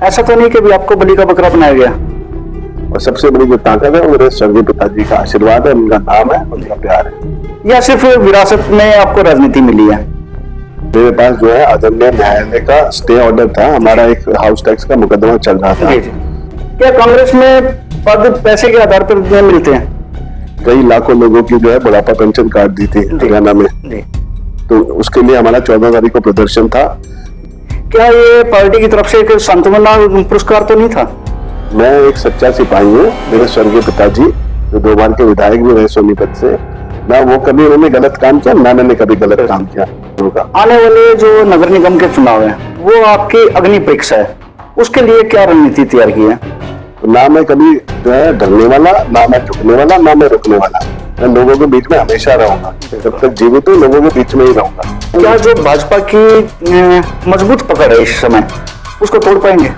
ऐसा तो नहीं कि भी आपको बलि का बकरा बनाया गया? और सबसे बड़ी जो ताकत है वो मेरे स्वर्गीय पिताजी का आशीर्वाद है, उनका नाम है, उनका प्यार है। या सिर्फ विरासत में आपको राजनीति मिली है? मेरे पास जो है आदरणीय न्यायालय का स्टे ऑर्डर था, हमारा एक हाउस टैक्स का मुकदमा चल रहा था। क्या कांग्रेस में पद पैसे के आधार पर मिलते हैं? कई लाखों लोगों की जो है बुढ़ापा पेंशन काट दी थी हरियाणा में, तो उसके लिए हमारा 14 तारीख को प्रदर्शन था। क्या ये पार्टी की तरफ से एक सांत्वना पुरस्कार तो नहीं था? मैं एक सच्चा सिपाही हूँ। मेरे स्वर्गीय पिताजी जो 2 बार के विधायक भी रहे सोनीपत से, मैं वो कभी उन्होंने गलत काम किया ना मैंने कभी गलत काम किया होगा। आने वाले जो नगर निगम के चुनाव है वो आपकी अग्नि परीक्षा है, उसके लिए क्या रणनीति तैयार की है? ना मैं कभी जो है डरने वाला, ना मैं झुकने वाला, ना मैं रुकने वाला। मैं लोगों के बीच में हमेशा रहूंगा, जब तक जीवित हूँ लोगों के बीच में ही रहूंगा। क्या जो भाजपा की मजबूत पकड़ है इस समय, उसको तोड़ पाएंगे?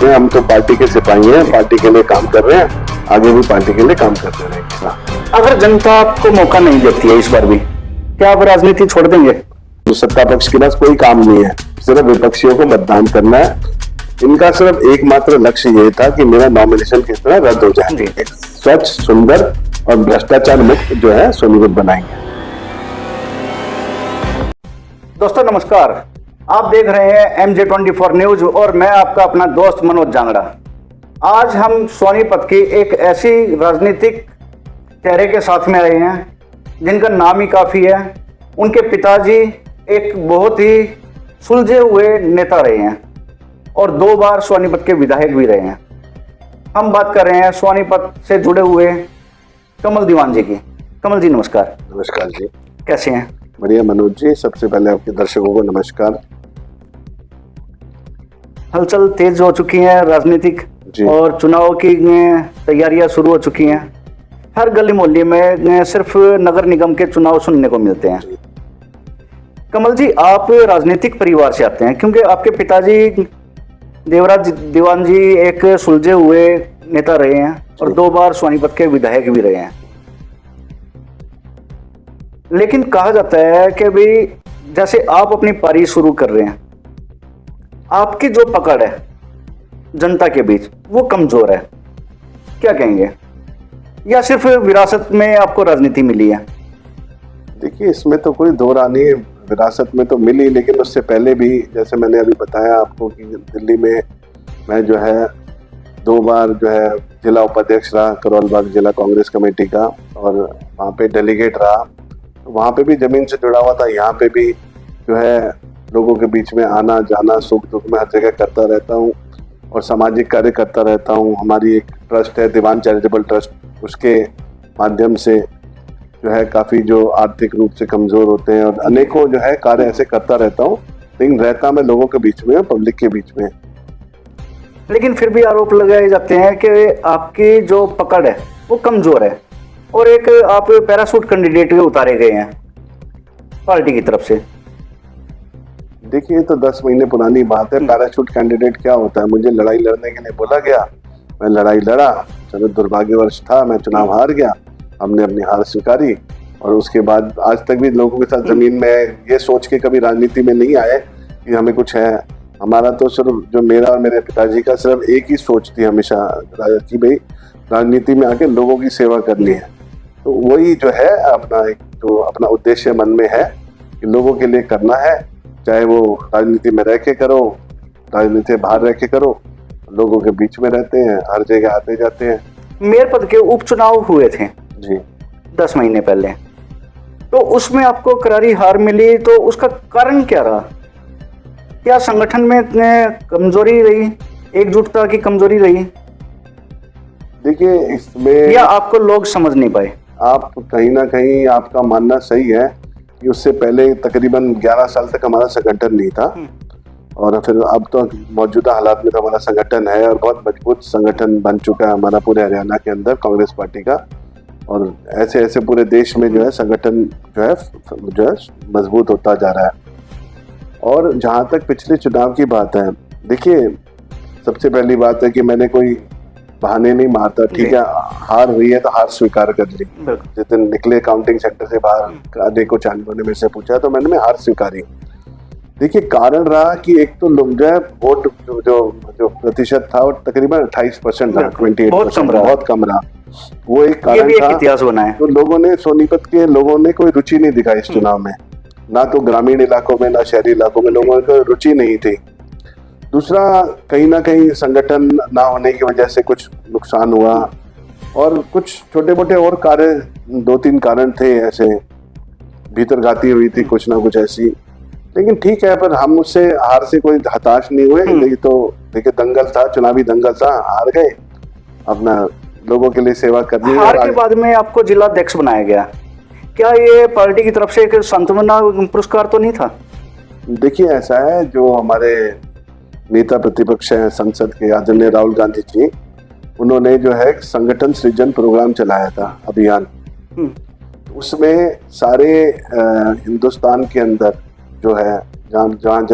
हम तो पार्टी के सिपाही हैं, पार्टी के लिए काम कर रहे हैं, आगे भी पार्टी के लिए काम करते रहेंगे। अगर जनता आपको मौका नहीं देती है इस बार भी, क्या आप राजनीति छोड़ देंगे? तो सत्ता पक्ष के पास कोई काम नहीं है, सिर्फ विपक्षियों को मतदान करना है। इनका सिर्फ एकमात्र लक्ष्य ये था कि मेरा नॉमिनेशन किस तरह रद्द हो जाए, एक स्वच्छ, सुंदर और भ्रष्टाचार मुक्त जो है सोनीपत बनाएंगे। दोस्तों नमस्कार, आप देख रहे हैं MJ24 न्यूज और मैं आपका अपना दोस्त मनोज जांगड़ा। आज हम सोनीपत की एक ऐसी राजनीतिक चेहरे के साथ में आए हैं जिनका नाम ही काफ़ी है। उनके पिताजी एक बहुत ही सुलझे हुए नेता रहे हैं और 2 बार सोनीपत के विधायक भी रहे हैं। हम बात कर रहे हैं सोनीपत से जुड़े हुए कमल दीवान जी की। कमल जी नमस्कार। नमस्कार जी, कैसे हैं? बढ़िया मनोज जी। सबसे पहले आपके दर्शकों को नमस्कार। हलचल तेज हो चुकी है राजनीतिक और चुनाव की तैयारियां शुरू हो चुकी हैं। हर गली मोहल्ले में सिर्फ नगर निगम के चुनाव सुनने को मिलते हैं। कमल जी, आप राजनीतिक परिवार से आते हैं क्योंकि आपके पिताजी देवराज दीवान जी एक सुलझे हुए नेता रहे हैं और 2 बार सोनीपत के विधायक भी रहे हैं। लेकिन कहा जाता है कि भाई जैसे आप अपनी पारी शुरू कर रहे हैं, आपकी जो पकड़ है जनता के बीच वो कमजोर है, क्या कहेंगे? या सिर्फ विरासत में आपको राजनीति मिली है? देखिए, इसमें तो कोई दो राय नहीं, विरासत में तो मिली, लेकिन उससे पहले भी जैसे मैंने अभी बताया आपको कि दिल्ली में मैं जो है 2 बार जो है जिला उपाध्यक्ष रहा करोल बाग जिला कांग्रेस कमेटी का, और वहाँ पे डेलीगेट रहा। तो वहाँ पे भी जमीन से जुड़ा हुआ था, यहाँ पे भी जो है लोगों के बीच में आना जाना, सुख दुख में हर जगह करता रहता हूँ और सामाजिक कार्य करता रहता हूँ। हमारी एक ट्रस्ट है दीवान चैरिटेबल ट्रस्ट, उसके माध्यम से जो है काफ़ी जो आर्थिक रूप से कमज़ोर होते हैं और अनेकों जो है कार्य ऐसे करता रहता हूँ, लेकिन रहता मैं लोगों के बीच में, पब्लिक के बीच में। लेकिन फिर भी आरोप लगाए जाते हैं कि आपकी जो पकड़ है वो कमज़ोर है और एक आप पैराशूट कैंडिडेट उतारे गए हैं पार्टी की तरफ से। देखिए, ये तो 10 महीने पुरानी बात है। पैराशूट कैंडिडेट क्या होता है? मुझे लड़ाई लड़ने के लिए बोला गया, मैं लड़ाई लड़ा, चलो दुर्भाग्यवश था, मैं चुनाव हार गया, हमने अपनी हार स्वीकारी और उसके बाद आज तक भी लोगों के साथ जमीन में ये सोच के कभी राजनीति में नहीं आए कि हमें कुछ है। हमारा तो सिर्फ जो मेरा और मेरे पिताजी का सिर्फ एक ही सोच थी हमेशा कि भाई राजनीति में आके लोगों की सेवा करनी है। तो वही जो है अपना एक जो अपना उद्देश्य मन में है कि लोगों के लिए करना है, चाहे वो राजनीति में रह के करो, राजनीति बाहर रह के करो, लोगों के बीच में रहते हैं, हर जगह आते जाते हैं। मेयर पद के उपचुनाव हुए थे जी 10 महीने पहले, तो उसमें आपको करारी हार मिली, तो उसका कारण क्या रहा? क्या संगठन में कमजोरी रही, एकजुटता की कमजोरी रही? देखिए, इसमें या आपको लोग समझ नहीं पाए? आप कहीं ना कहीं आपका मानना सही है कि उससे पहले तकरीबन 11 साल तक हमारा संगठन नहीं था और फिर अब तो मौजूदा हालात में तो हमारा संगठन है और बहुत मजबूत संगठन बन चुका है हमारा पूरे हरियाणा के अंदर कांग्रेस पार्टी का। और ऐसे ऐसे पूरे देश में जो है संगठन जो है मजबूत होता जा रहा है। और जहाँ तक पिछले चुनाव की बात है, देखिए सबसे पहली बात है कि मैंने कोई बहाने नहीं मारता। ठीक है, हार हुई है तो हार स्वीकार कर ली। जिस दिन निकले काउंटिंग सेंटर से बाहर, आधे को चांदों ने मेरे से पूछा तो मैंने हार स्वीकारी। देखिए कारण रहा कि एक तो लोग जो है वोट जो प्रतिशत था वो तकरीबन 28% रहा, 28%, बहुत कम रहा। वो एक कारण ये भी था। एक इतिहास बना है। तो लोगों ने, सोनीपत के लोगों ने कोई रुचि नहीं दिखाई इस चुनाव में, ना तो ग्रामीण इलाकों में ना शहरी इलाकों में लोगों को रुचि नहीं थी। दूसरा, कहीं ना कहीं संगठन ना होने की वजह से कुछ नुकसान हुआ, और कुछ छोटे मोटे और कार्य, 2-3 कारण थे ऐसे, भीतरघाती हुई थी कुछ ना कुछ ऐसी। लेकिन ठीक है, पर हम उससे हार से कोई हताश नहीं हुए। लेकिन तो देखिए दंगल था, चुनावी दंगल था, हार गए, अपना लोगों के लिए सेवा करनी। हार के बाद में आपको जिला अध्यक्ष बनाया गया, क्या ये पार्टी की तरफ से एक सांत्वना पुरस्कार तो नहीं था? देखिए ऐसा है, जो हमारे नेता प्रतिपक्ष हैं संसद के आदरणीय राहुल गांधी जी, उन्होंने जो है संगठन सृजन प्रोग्राम चलाया था, अभियान। उसमें सारे हिंदुस्तान के अंदर जो है, जहाँ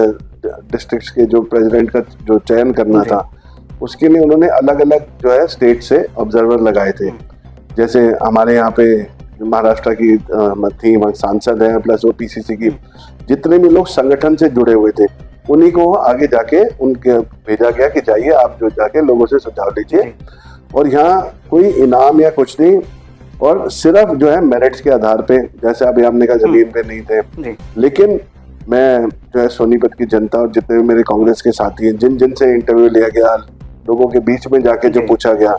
डिस्ट्रिक्ट के जो प्रेसिडेंट का जो चयन करना था, उसके लिए उन्होंने अलग अलग जो है स्टेट से ऑब्जर्वर लगाए थे। जैसे हमारे यहाँ पे महाराष्ट्र की थी सांसद है, प्लस वो पीसीसी की, जितने भी लोग संगठन से जुड़े हुए थे उन्हीं को आगे जाके उनके भेजा गया कि जाइए आप जो जाके लोगों से सुझाव लीजिए। और यहाँ कोई इनाम या कुछ नहीं, और सिर्फ जो है मेरिट्स के आधार पे, जैसे अभी आपने कहा जमीन पे नहीं थे, लेकिन मैं जो है सोनीपत की जनता और जितने भी मेरे कांग्रेस के साथी हैं, जिन जिन से इंटरव्यू लिया गया, लोगों के बीच में जाके जो पूछा गया,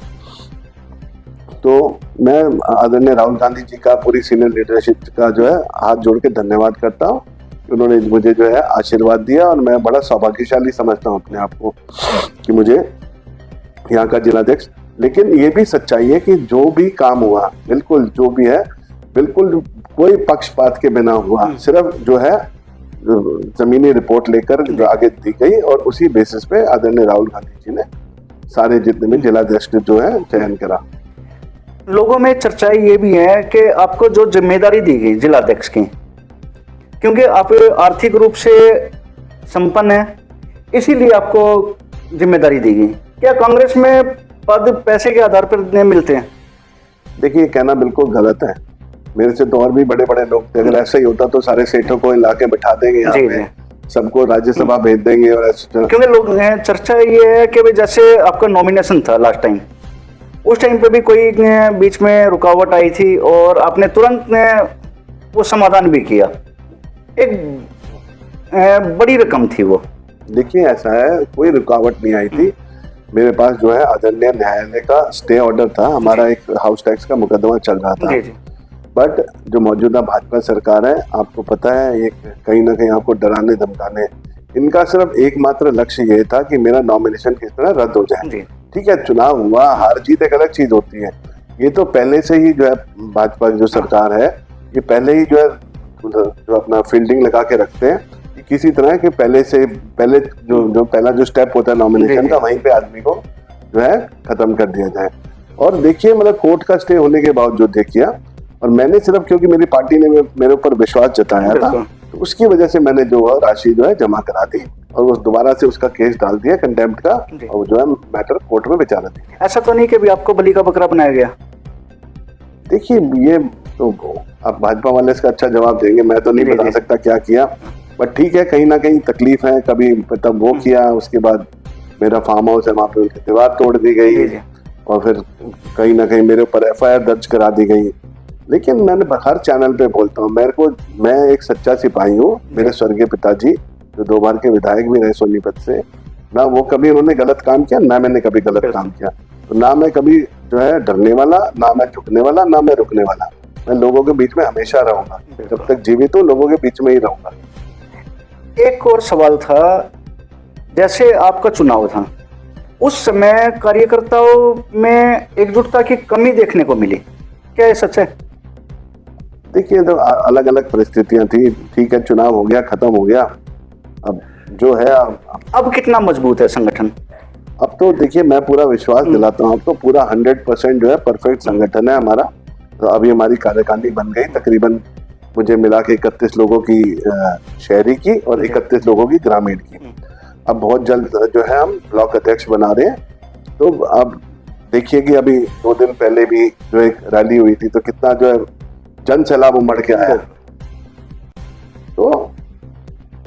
तो मैं आदरणीय राहुल गांधी जी का, पूरी सीनियर लीडरशिप का जो है हाथ जोड़ के धन्यवाद करता हूँ। उन्होंने मुझे जो है आशीर्वाद दिया, और मैं बड़ा सौभाग्यशाली समझता हूँ अपने आप को कि मुझे यहाँ का जिलाध्यक्ष। लेकिन ये भी सच्चाई है कि जो भी काम हुआ, बिल्कुल जो भी है, बिल्कुल कोई पक्षपात के बिना हुआ, सिर्फ जो है जमीनी रिपोर्ट लेकर जो आगे दी गई, और उसी बेसिस पे आदरणीय राहुल गांधी जी ने सारे जितने भी जिलाध्यक्ष जो है चयन करा। लोगों में चर्चाएं ये भी है कि आपको जो जिम्मेदारी दी गई जिलाध्यक्ष की, क्योंकि आप आर्थिक रूप से संपन्न है, इसीलिए आपको जिम्मेदारी दी गई। क्या कांग्रेस में पद पैसे के आधार पर मिलते हैं? देखिए कहना बिल्कुल गलत है, मेरे से तो और भी बड़े बड़े लोग थे। अगर ऐसा ही होता तो सारे सेठों को ला के बिठा देंगे यहाँ पे, सबको राज्यसभा भेज देंगे। और क्योंकि लोग चर्चा ये है कि भाई जैसे आपका नॉमिनेशन था लास्ट टाइम, उस टाइम पे भी कोई बीच में रुकावट आई थी और आपने तुरंत वो समाधान भी किया, एक बड़ी रकम थी वो। देखिए ऐसा है, कोई रुकावट नहीं आई थी। मेरे पास जो है आदरणीय न्यायालय का स्टे ऑर्डर था, हमारा एक हाउस टैक्स का मुकदमा चल रहा था। बट जो मौजूदा भाजपा सरकार है, आपको पता है, ये कहीं ना कहीं आपको डराने धमकाने, इनका सिर्फ एकमात्र लक्ष्य ये था कि मेरा नॉमिनेशन किस तरह रद्द हो जाए। ठीक है, चुनाव हुआ, हार जीत एक अलग चीज होती है। ये तो पहले से ही जो है भाजपा की जो सरकार है, ये पहले ही जो है जो अपना फील्डिंग लगा के रखते हैं कि किसी तरह के पहले जो पहला जो स्टेप होता है नॉमिनेशन का, वहीं पे आदमी को जो है खत्म कर दिया जाए। और देखिए मतलब कोर्ट का स्टे होने के बावजूद देखिए, और मैंने सिर्फ क्योंकि मेरी पार्टी ने मेरे ऊपर विश्वास जताया था, तो उसकी वजह से मैंने जो है राशि जो है जमा करा दी, और उस दोबारा से उसका केस डाल दिया कंटेम्प्ट का, और जो है मैटर कोर्ट में विचारा दी। ऐसा तो नहीं कि भी आपको बलि का बकरा बनाया गया? देखिए ये तो आप भाजपा वाले इसका अच्छा जवाब देंगे, मैं तो नहीं बता सकता क्या किया, बट ठीक है, कहीं ना कहीं तकलीफ है। कभी तब वो किया, उसके बाद मेरा फार्म हाउस है वहाँ पे उनकी दीवार तोड़ दी गई, और फिर कहीं ना कहीं मेरे ऊपर FIR दर्ज करा दी गई। लेकिन मैंने हर चैनल पे बोलता हूँ, मैं एक सच्चा सिपाही हूँ। मेरे स्वर्गीय पिताजी जो 2 बार के विधायक भी रहे सोनीपत से, ना वो कभी उन्होंने गलत काम किया, ना मैंने कभी गलत काम किया। तो ना मैं कभी जो है डरने वाला, ना मैं झुकने वाला, ना मैं रुकने वाला। मैं लोगों के बीच में हमेशा रहूंगा, जब तक जीवित हूँ लोगों के बीच में ही रहूंगा। एक और सवाल था, जैसे आपका चुनाव था, उस समय कार्यकर्ताओं में एकजुटता की कमी देखने को मिली, क्या ये सच है? देखिए तो अलग अलग परिस्थितियां थी, ठीक है, चुनाव हो गया, खत्म हो गया। अब जो है अब कितना मजबूत है संगठन? अब तो देखिए मैं पूरा विश्वास दिलाता हूँ, अब तो पूरा 100% जो है परफेक्ट संगठन है हमारा। तो अभी हमारी कार्यकारिणी बन गई, तकरीबन मुझे मिला के 31 लोगों की शहरी की और 31 लोगों की ग्रामीण की। अब बहुत जल्द जो है हम ब्लॉक अध्यक्ष बना रहे हैं। तो अब देखिए कि अभी 2 दिन पहले भी जो एक रैली हुई थी, तो कितना जो है जन सैलाब उमड़ के आया। तो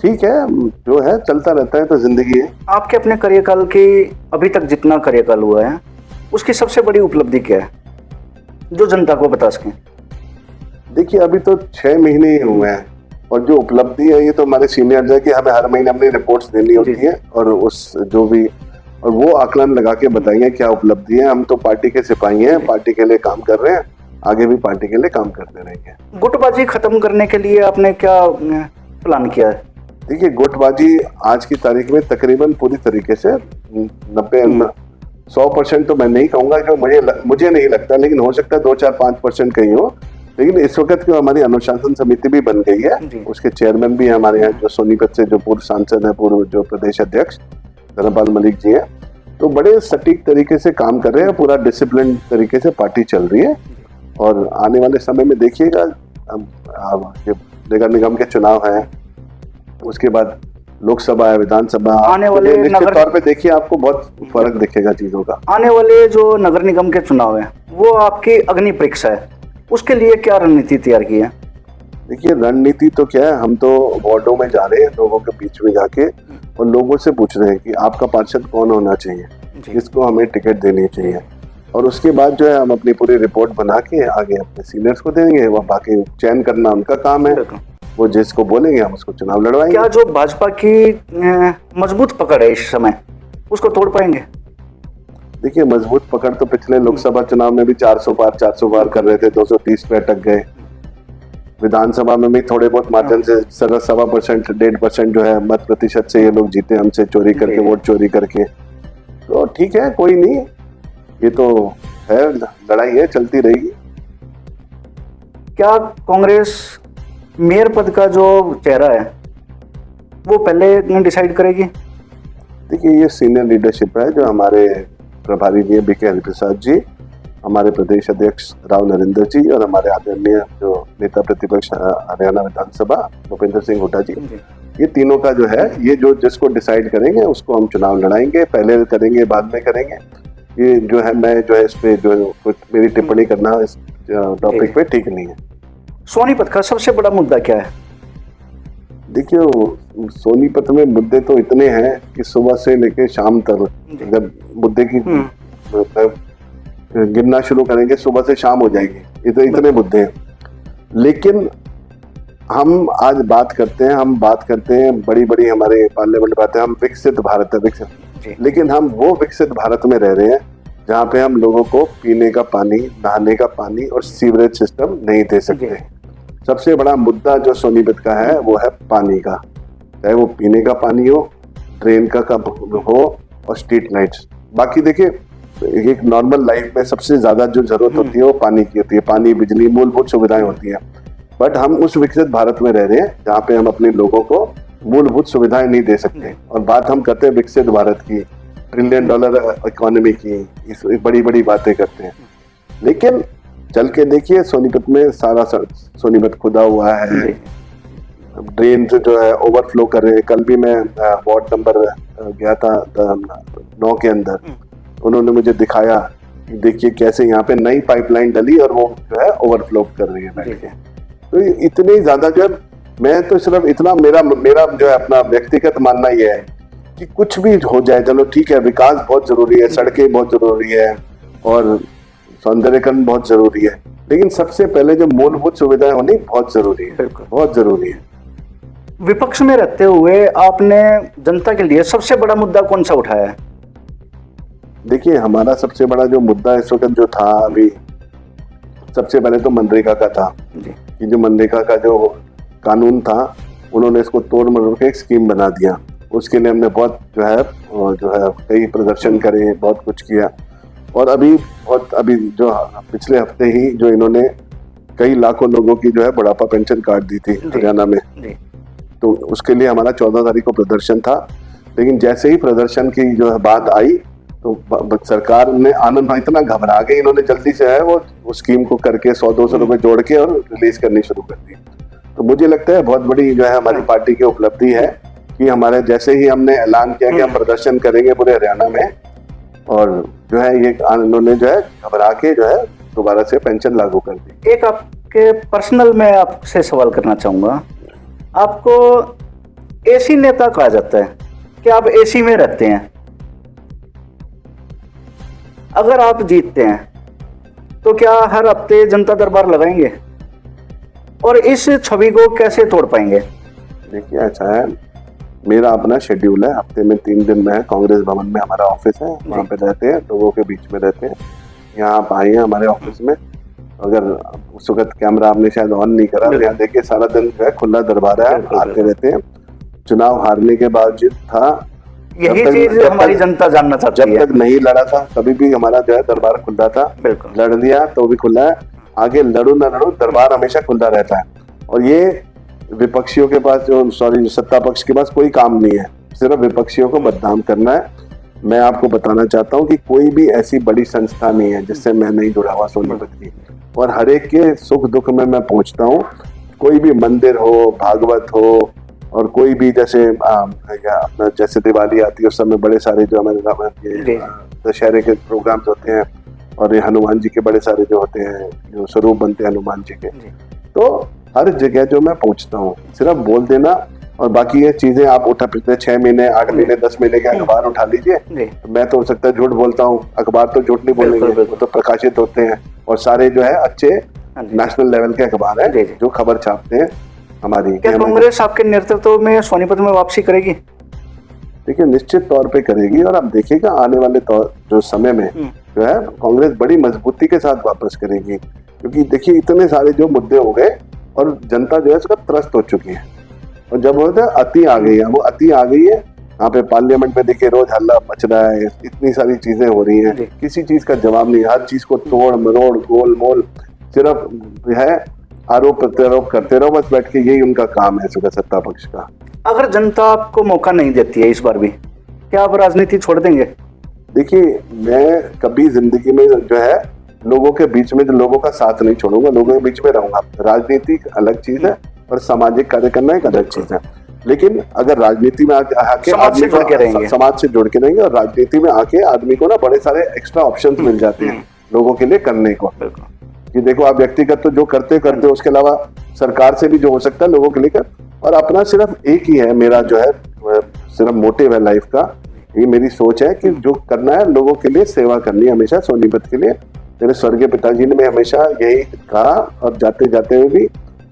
ठीक है, जो है चलता रहता है, तो जिंदगी है। आपके अपने कार्यकाल की अभी तक जितना कार्यकाल हुआ है उसकी सबसे बड़ी उपलब्धि क्या है जो जनता को बता सकें? देखिए अभी तो 6 महीने ही हुए हैं, और जो उपलब्धि है ये तो हमारे सीनियर्स है कि हमें हर महीने अपनी रिपोर्ट्स देनी होती है, और उस जो भी और वो आकलन लगा के बताएंगे क्या उपलब्धि है। हम तो पार्टी के सिपाही हैं, पार्टी के लिए काम कर रहे हैं, आगे भी पार्टी के लिए काम करते रहेंगे। गुटबाजी खत्म करने के लिए आपने क्या प्लान किया है? देखिए गुटबाजी आज की तारीख में तकरीबन पूरी तरीके से 90-100% तो मैं नहीं कहूंगा, जो मुझे नहीं लगता, लेकिन हो सकता है 2-4-5% कहीं हो। लेकिन इस वक्त जो हमारी अनुशासन समिति भी बन गई है, उसके चेयरमैन भी हमारे यहाँ जो सोनीपत से जो पूर्व सांसद है, पूर्व जो प्रदेश अध्यक्ष धर्मपाल मलिक जी हैं, तो बड़े सटीक तरीके से काम कर रहे हैं, पूरा डिसिप्लिन तरीके से पार्टी चल रही है। और आने वाले समय में देखिएगा, नगर निगम के चुनाव है, उसके बाद लोकसभा है, विधानसभा आने वाले निश्चित तौर पे देखिए आपको बहुत फर्क दिखेगा चीजों का। आने वाले जो नगर निगम के चुनाव है वो आपकी अग्नि परीक्षा है, उसके लिए क्या रणनीति तैयार की है? देखिए रणनीति तो क्या है, हम तो वार्डों में जा रहे हैं, लोगों के बीच में जाके और लोगों से पूछ रहे हैं कि आपका पार्षद कौन होना चाहिए, किसको हमें टिकट देनी चाहिए, और उसके बाद जो है हम अपनी पूरी रिपोर्ट बना के आगे अपने सीनियर्स को देंगे। वह बाकी चयन करना उनका काम है, वो जिसको बोलेंगे हम उसको चुनाव लड़वाएंगे। क्या जो भाजपा की मजबूत पकड़ है इस समय उसको तोड़ पाएंगे? देखिए मजबूत पकड़ तो पिछले लोकसभा चुनाव में भी 400 पार कर रहे थे, 230 पे अटक गए। विधानसभा में भी थोड़े बहुत माध्यम से 1.25% 1.5% जो है मत प्रतिशत से ये लोग जीते, हमसे चोरी करके, वोट चोरी करके। तो ठीक है, कोई नहीं, ये तो है, लड़ाई है, चलती रहेगी। क्या कांग्रेस मेयर पद का जो चेहरा है वो पहले डिसाइड करेगी? देखिए ये सीनियर लीडरशिप है, जो हमारे प्रभारी जी बीके हरिप्रसाद जी, हमारे प्रदेश अध्यक्ष राव नरेंद्र जी, और हमारे आदरणीय जो नेता प्रतिपक्ष हरियाणा विधानसभा भूपेंद्र सिंह हुड्डा जी, ये तीनों का जो है, ये जो जिसको डिसाइड करेंगे उसको हम चुनाव लड़ाएंगे, पहले करेंगे बाद में करेंगे। ये जो है मैं जो है इस पे जो कुछ मेरी टिप्पणी करना इस टॉपिक पे ठीक नहीं है। सोनीपत का सबसे बड़ा मुद्दा क्या है? देखिए सोनीपत में मुद्दे तो इतने हैं कि सुबह से लेकर शाम तक अगर मुद्दे की गिनना शुरू करेंगे सुबह से शाम हो जाएगी, इतने मुद्दे हैं। लेकिन हम आज बात करते हैं बड़ी बड़ी हमारे पार्लियामेंट बातें, हम विकसित भारत है, विकसित, लेकिन हम वो विकसित भारत में रह रहे हैं जहाँ पे हम लोगों को पीने का पानी, नहाने का पानी और सीवरेज सिस्टम नहीं दे सकते। सबसे बड़ा मुद्दा जो सोनीपत का है वो है पानी का, चाहे वो पीने का पानी हो, ड्रेन का हो और स्ट्रीट लाइट्स। बाकी देखिए एक नॉर्मल लाइफ में सबसे ज्यादा जो जरूरत होती है वो पानी की होती है, पानी, बिजली, मूलभूत सुविधाएं होती हैं। बट हम उस विकसित भारत में रह रहे हैं जहाँ पे हम अपने लोगों को मूलभूत सुविधाएं नहीं दे सकते, और बात हम करते हैं विकसित भारत की, $1 ट्रिलियन इकोनॉमी की, इस बड़ी बड़ी बातें करते हैं। लेकिन चल के देखिए सोनीपत में सारा सोनीपत खुदा हुआ है, ड्रेन जो है ओवरफ्लो कर रहे हैं। कल भी मैं वार्ड नंबर गया था 9 के अंदर, उन्होंने मुझे दिखाया कि देखिए कैसे यहाँ पे नई पाइपलाइन डली और वो जो है ओवरफ्लो कर रही है बैठ के। तो इतनी ज्यादा जो है, मैं तो सिर्फ इतना मेरा जो है अपना व्यक्तिगत मानना ये है कि कुछ भी हो जाए, चलो ठीक है, विकास बहुत जरूरी है, सड़कें बहुत जरूरी है और सौंदर्यकरण बहुत जरूरी है, लेकिन सबसे पहले जो मूलभूत सुविधाएं होनी बहुत जरूरी है, बहुत जरूरी है। विपक्ष में रहते हुए आपने जनता के लिए सबसे बड़ा मुद्दा कौन सा उठाया है? देखिए हमारा सबसे बड़ा जो मुद्दा इस वक्त जो था, अभी सबसे पहले तो मनरेगा का था कि जो मनरेगा का जो कानून था उन्होंने इसको तोड़ मरोड़ के एक स्कीम बना दिया। उसके लिए हमने बहुत जो है कई प्रदर्शन करे, बहुत कुछ किया, और अभी जो पिछले हफ्ते ही जो इन्होंने कई लाखों लोगों की जो है बुढ़ापा पेंशन काट दी थी हरियाणा में, तो उसके लिए हमारा 14 तारीख को प्रदर्शन था। लेकिन जैसे ही प्रदर्शन की जो है बात आई तो सरकार ने आनंद इतना घबरा गई, इन्होंने जल्दी से है वो स्कीम को करके 100-200 रुपए जोड़ के और रिलीज करनी शुरू कर दी। तो मुझे लगता है बहुत बड़ी जो है हमारी पार्टी की उपलब्धि है कि हमारे जैसे ही हमने ऐलान किया कि हम प्रदर्शन करेंगे पूरे हरियाणा में, और जो है ये इन्होंने जो है घबरा के जो है दोबारा से पेंशन लागू कर दी। एक आपके पर्सनल में आपसे सवाल करना चाहूँगा, आपको एसी नेता कहा जाता है कि आप एसी में रहते हैं। अगर आप जीतते हैं तो क्या हर हफ्ते जनता दरबार लगाएंगे और इस छवि को कैसे तोड़ पाएंगे? देखिए ऐसा है, मेरा अपना शेड्यूल है, हफ्ते में 3 दिन में कांग्रेस भवन में हमारा ऑफिस है, वहाँ पे रहते हैं, लोगों के बीच में रहते हैं। यहाँ आप आए हैं हमारे ऑफिस में, अगर उस वक्त कैमरा आपने शायद ऑन नहीं करा, यहाँ देखिए सारा दिन जो है खुला दरबार है, आते रहते हैं। चुनाव हारने के बावजूद था, यही चीज हमारी जनता जानना चाहती है। जब तक नहीं लड़ा था तभी भी हमारा जो है दरबार खुला था, लड़ लिया तो भी खुला है, आगे लड़ू ना लड़ू दरबार हमेशा खुला रहता है। और ये विपक्षियों के पास सत्ता पक्ष के पास कोई काम नहीं है, सिर्फ विपक्षियों को बदनाम करना है। मैं आपको बताना चाहता हूँ कि कोई भी ऐसी बड़ी संस्था नहीं है जिससे मैं नहीं जुड़ा हुआ सोनीपत की, और हर एक के सुख दुख में मैं पहुंचता हूँ। कोई भी मंदिर हो, भागवत हो, और कोई भी जैसे अपना जैसे दिवाली आती है उस समय बड़े सारे जो हमारे दशहरे के प्रोग्राम्स होते हैं, और ये हनुमान जी के बड़े सारे जो होते हैं, जो स्वरूप बनते हैं हनुमान जी के, तो हर जगह जो मैं पहुंचता हूँ, सिर्फ बोल देना और बाकी ये चीजें आप उठा पिछले 6 महीने 8 महीने 10 महीने के अखबार उठा लीजिए, तो मैं तो हो सकता है झूठ बोलता हूँ, अखबार तो झूठ नहीं बोलेंगे, वो तो प्रकाशित होते हैं और सारे जो है अच्छे नेशनल लेवल के अखबार है जो खबर छापते हैं हमारी। क्या कांग्रेस आपके नेतृत्व में सोनीपत में वापसी करेगी? देखिए निश्चित तौर पे करेगी, और आप देखिएगा आने वाले जो समय में जो है कांग्रेस बड़ी मजबूती के साथ वापस करेगी, क्योंकि देखिए इतने सारे जो मुद्दे हो गए और जनता जो है उसका त्रस्त हो चुकी है, और जब होता है अति आ गई है, वो अति आ गई है। यहाँ पे पार्लियामेंट में देखिए रोज हल्ला मच रहा है, इतनी सारी चीजें हो रही हैं, किसी चीज का जवाब नहीं, हर चीज को तोड़ मरोड़ गोल मोल, सिर्फ जो है आरोप प्रत्यारोप करते रहो, बस बैठ के, यही उनका काम है सत्ता पक्ष का। अगर जनता आपको मौका नहीं देती है इस बार भी, क्या आप राजनीति छोड़ देंगे? देखिए मैं कभी जिंदगी में जो है लोगों के बीच में, जो लोगों का साथ नहीं छोड़ूंगा, लोगों के बीच में रहूंगा। राजनीति अलग चीज है और सामाजिक कार्य करना एक अलग चीज है, लेकिन अगर राजनीति में आके समाज से जुड़ के रहेंगे, समाज से जुड़ के रहेंगे, और राजनीति में आके आदमी को ना बड़े सारे एक्स्ट्रा ऑप्शंस मिल जाते हैं लोगों के लिए करने को। कि देखो आप व्यक्तिगत तो जो करते उसके अलावा सरकार से भी जो हो सकता है लोगों के लिए कर, और अपना सिर्फ एक ही है मेरा जो है सिर्फ मोटिव है लाइफ का, ये मेरी सोच है कि जो करना है लोगों के लिए सेवा करनी है हमेशा, सोनीपत के लिए। मेरे स्वर्गीय पिताजी ने हमेशा यही कहा, और जाते जाते हुए भी,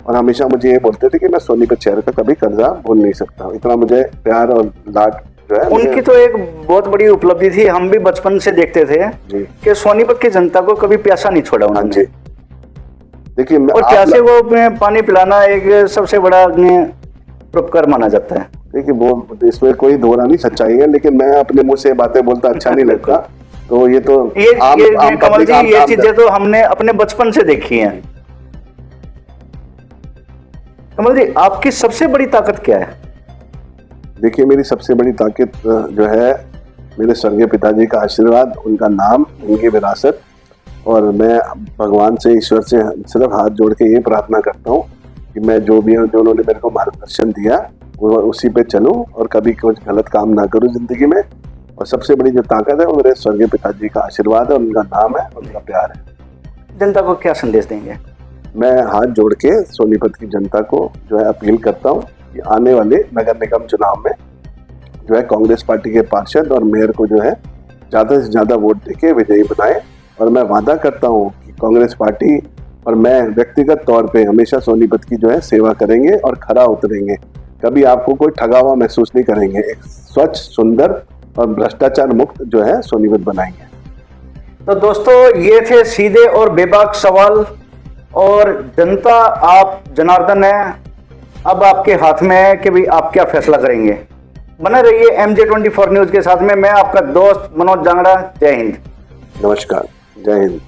और हमेशा मुझे ये बोलते थे कि मैं सोनीपत शहर का कभी कर्जा भूल नहीं सकता, इतना मुझे प्यार और लाड जो है। उनकी तो एक बहुत बड़ी उपलब्धि थी, हम भी बचपन से देखते थे कि सोनीपत की जनता को कभी प्यासा नहीं छोड़ा उन्होंने। देखिए और प्यासे को पानी पिलाना एक सबसे बड़ा उपकार माना जाता है। देखिए वो इसमें कोई दोहरा नहीं, सच्चाई है, लेकिन मैं अपने मुंह से बातें बोलता अच्छा नहीं लगता, तो ये तो कमल जी ये चीजें तो हमने अपने बचपन से देखी हैं। कमल जी आपकी सबसे बड़ी ताकत क्या है? देखिए मेरी सबसे बड़ी ताकत जो है मेरे स्वर्गीय पिताजी का आशीर्वाद, उनका नाम, उनकी विरासत, और मैं भगवान से, ईश्वर से सिर्फ हाथ जोड़ के ये प्रार्थना करता हूँ कि मैं जो भी हूँ, जो उन्होंने मेरे को मार्गदर्शन दिया वो उसी पे चलूं और कभी कुछ गलत काम ना करूं जिंदगी में। और सबसे बड़ी जो ताकत है वो मेरे स्वर्गीय पिताजी का आशीर्वाद है, उनका नाम है, उनका प्यार है। जनता को क्या संदेश देंगे? मैं हाथ जोड़ के सोनीपत की जनता को जो है अपील करता हूँ कि आने वाले नगर निगम चुनाव में जो है कांग्रेस पार्टी के पार्षद और मेयर को जो है ज़्यादा से ज़्यादा वोट देके विजयी बनाए। और मैं वादा करता हूँ कि कांग्रेस पार्टी और मैं व्यक्तिगत तौर पे हमेशा सोनीपत की जो है सेवा करेंगे और खरा उतरेंगे। कभी आपको कोई ठगा हुआ महसूस नहीं करेंगे, एक स्वच्छ, सुंदर और भ्रष्टाचार मुक्त जो है सोनीपत बनाएंगे। तो दोस्तों ये थे सीधे और बेबाक सवाल, और जनता आप जनार्दन है, अब आपके हाथ में है कि भाई आप क्या फैसला करेंगे। बने रहिए MJ24 न्यूज के साथ में। मैं आपका दोस्त मनोज जांगड़ा। जय हिंद। नमस्कार, जय हिंद।